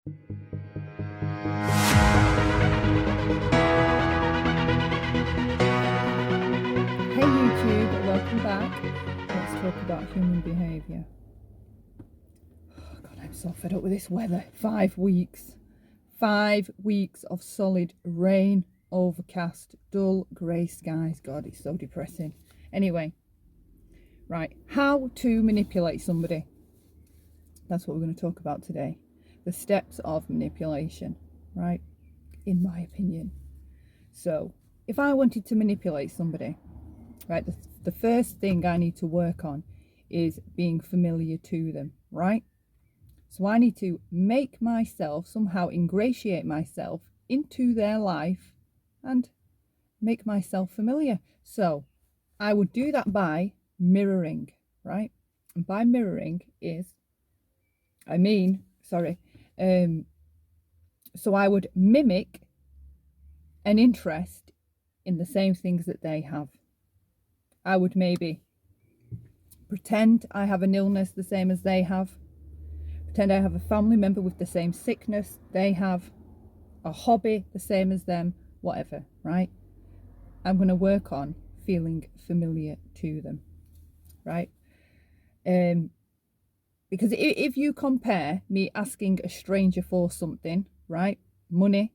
Hey YouTube, welcome back. Let's talk about human behaviour. Oh God, I'm so fed up with this weather. 5 weeks. 5 weeks of solid rain, overcast, dull, grey skies. God, it's so depressing. Anyway, right, how to manipulate somebody. That's what we're going to talk about today. The steps of manipulation, right? In my opinion. So, if I wanted to manipulate somebody, right, the first thing I need to work on is being familiar to them, right? So I need to make myself, somehow ingratiate myself into their life and make myself familiar. So I would do that by mirroring, right? And by mirroring so I would mimic an interest in the same things that they have. I would maybe pretend I have an illness the same as they have. Pretend I have a family member with the same sickness they have. A hobby the same as them. Whatever, right? I'm going to work on feeling familiar to them, right? Because if you compare me asking a stranger for something, right? Money,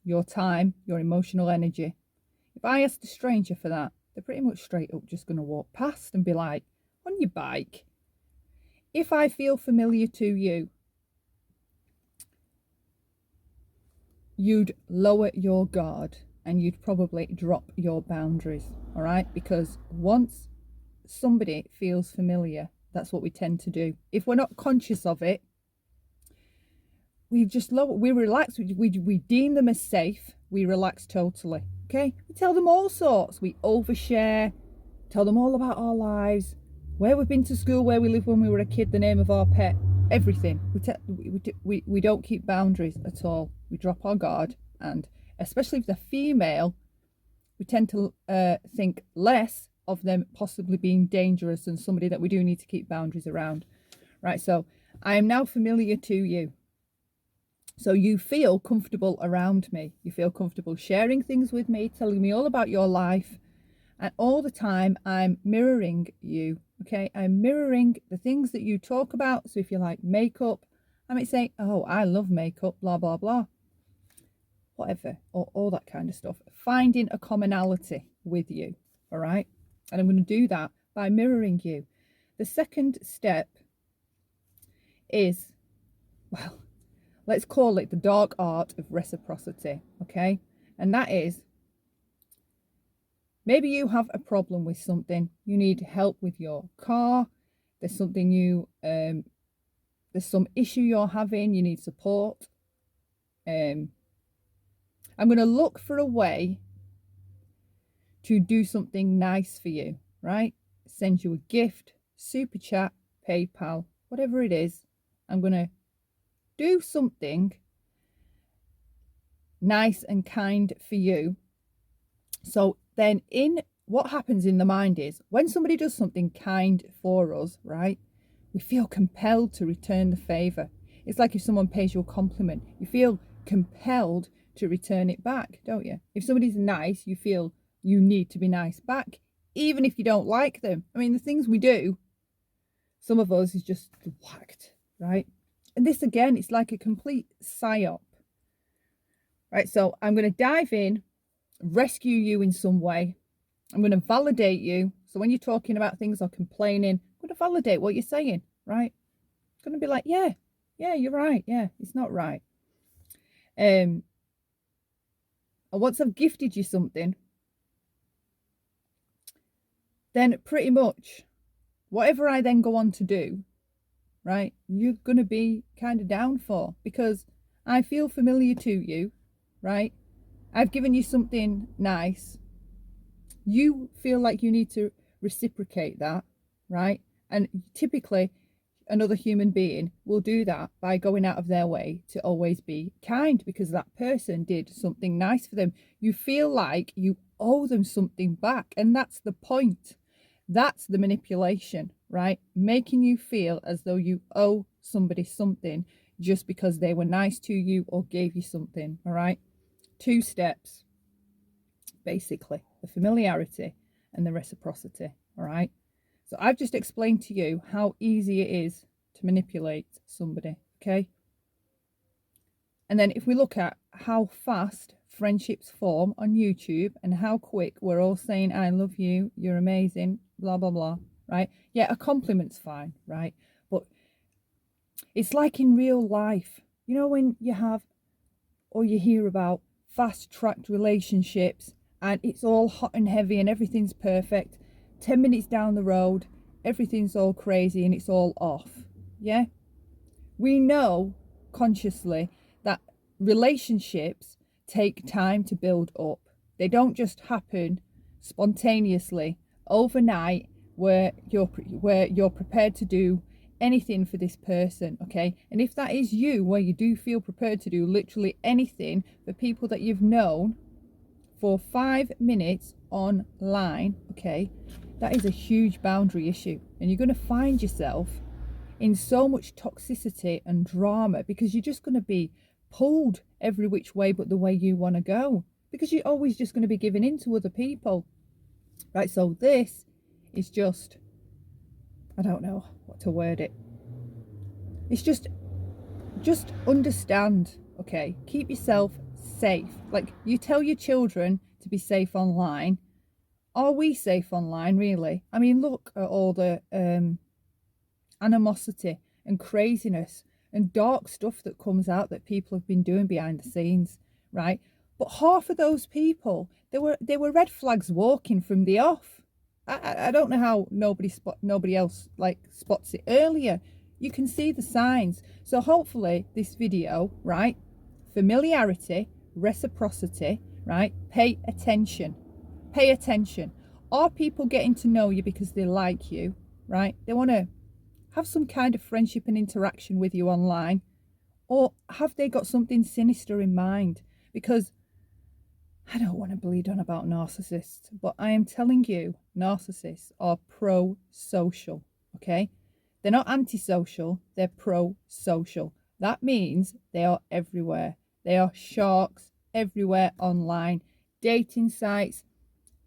your time, your emotional energy. If I asked a stranger for that, they're pretty much straight up just going to walk past and be like, on your bike. If I feel familiar to you, you'd lower your guard and you'd probably drop your boundaries, all right? Because once somebody feels familiar, that's what we tend to do. If we're not conscious of it, we relax, we deem them as safe, we relax totally, okay? We tell them all sorts, we overshare, tell them all about our lives, where we've been to school, where we lived when we were a kid, the name of our pet, everything. We don't keep boundaries at all. We drop our guard, and especially if they're female, we tend to think less of them possibly being dangerous and somebody that we do need to keep boundaries around. Right, so I am now familiar to you. So you feel comfortable around me. You feel comfortable sharing things with me, telling me all about your life. And all the time I'm mirroring you, okay? I'm mirroring the things that you talk about. So if you like makeup, I might say, oh, I love makeup, blah, blah, blah. Whatever, or all that kind of stuff. Finding a commonality with you, all right? And I'm going to do that by mirroring you. The second step is, well, let's call it the dark art of reciprocity, okay? And that is, maybe you have a problem with something. You need help with your car. There's something there's some issue you're having. You need support. I'm going to look for a way to do something nice for you, right? Send you a gift, super chat, PayPal, whatever it is. I'm going to do something nice and kind for you. So then what happens in the mind is when somebody does something kind for us, right, we feel compelled to return the favor. It's like if someone pays you a compliment, you feel compelled to return it back, don't you? If somebody's nice, you feel you need to be nice back, even if you don't like them. I mean, the things we do, some of us is just whacked, right? And this again, it's like a complete psyop, right? So I'm going to dive in, rescue you in some way. I'm going to validate you. So when you're talking about things or complaining, I'm going to validate what you're saying, right? I'm going to be like, yeah, you're right. Yeah, it's not right. And once I've gifted you something, then pretty much whatever I then go on to do, right, you're going to be kind of down for, because I feel familiar to you, right? I've given you something nice. You feel like you need to reciprocate that, right? And typically another human being will do that by going out of their way to always be kind because that person did something nice for them. You feel like you owe them something back, and that's the point. That's the manipulation, right? Making you feel as though you owe somebody something. just because they were nice to you or gave you something. All right, 2 steps basically: the familiarity and the reciprocity. All right, so I've just explained to you how easy it is to manipulate somebody. Okay, and then if we look at how fast friendships form on YouTube and how quick we're all saying, I love you, you're amazing, blah, blah, blah, right? Yeah, a compliment's fine, right? But it's like in real life, you know, when you have or you hear about fast-tracked relationships and it's all hot and heavy and everything's perfect. 10 minutes down the road, everything's all crazy and it's all off. Yeah? We know consciously that relationships take time to build up. They don't just happen spontaneously overnight where you're prepared to do anything for this person. Okay, and if that is you, where you do feel prepared to do literally anything for people that you've known for 5 minutes online, okay, that is a huge boundary issue, and you're going to find yourself in so much toxicity and drama because you're just going to be pulled every which way but the way you want to go, because you're always just going to be giving in to other people, right? So this is just, I don't know what to word it. It's just understand, okay? Keep yourself safe. Like you tell your children to be safe online. Are we safe online, really? I mean, look at all the animosity and craziness and dark stuff that comes out that people have been doing behind the scenes, right? But half of those people, they were red flags walking from the off. I don't know how nobody else like spots it earlier. You can see the signs. So hopefully this video, right? Familiarity, reciprocity, right? Pay attention. Pay attention. Are people getting to know you because they like you, right? They want to have some kind of friendship and interaction with you online, or have they got something sinister in mind? Because I don't want to bleed on about narcissists, but I am telling you, narcissists are pro-social, okay? They're not antisocial, they're pro-social. That means they are everywhere. They are sharks everywhere online, dating sites,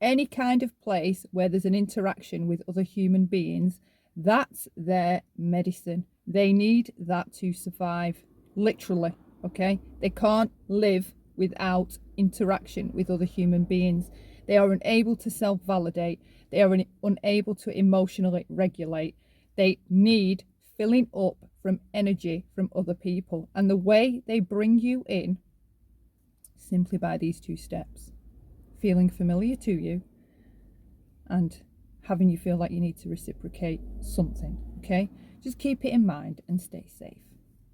any kind of place where there's an interaction with other human beings. That's their medicine. They need that to survive, literally, okay? They can't live without interaction with other human beings. They are unable to self-validate. They are unable to emotionally regulate. They need filling up from energy from other people. And the way they bring you in, simply by these 2 steps: feeling familiar to you and having you feel like you need to reciprocate something, okay? Just keep it in mind and stay safe.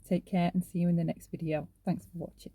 Take care and see you in the next video. Thanks for watching.